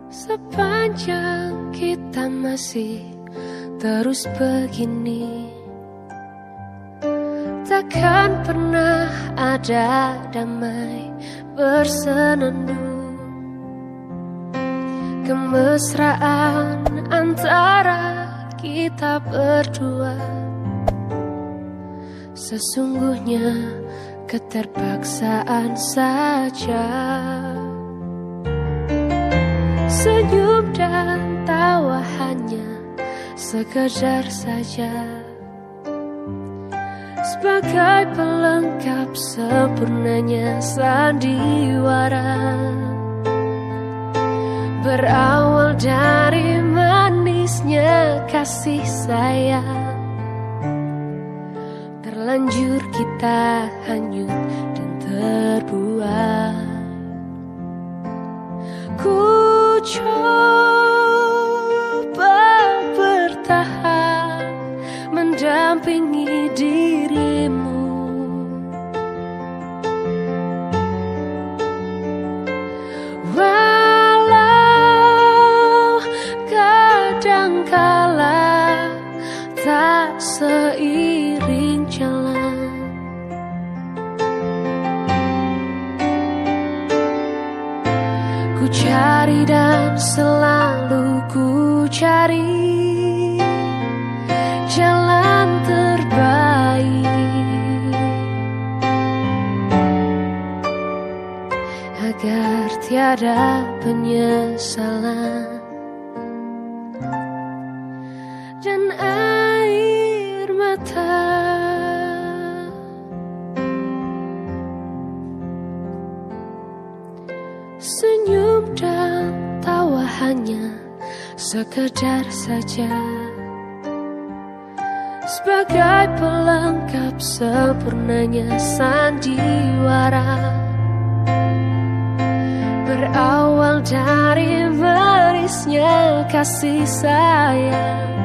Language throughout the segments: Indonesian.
Sepanjang kita masih terus begini, takkan pernah ada damai bersenandung. Kemesraan antara kita berdua sesungguhnya keterpaksaan saja. Senyum dan tawa hanya sekedar saja, sebagai pelengkap sempurnanya sandiwara. Berawal dari manisnya kasih sayang, terlanjur kita hanyut dan terbuai. Ku coba bertahan mendampingi dirimu, walau kadangkala tak seiring jalan. Ku cari dan selalu ku cari jalan terbaik agar tiada penyesalan dan air mata. Senyum dan tawa hanya sekedar saja, sebagai pelengkap sempurnanya sandiwara. Berawal dari manisnya kasih sayang,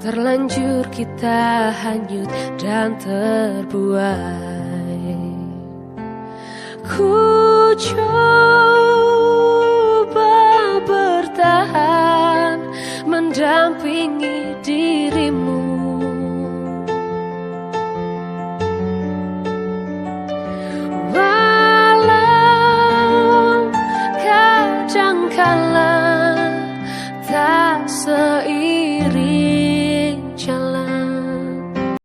terlanjur kita hanyut dan terbuai.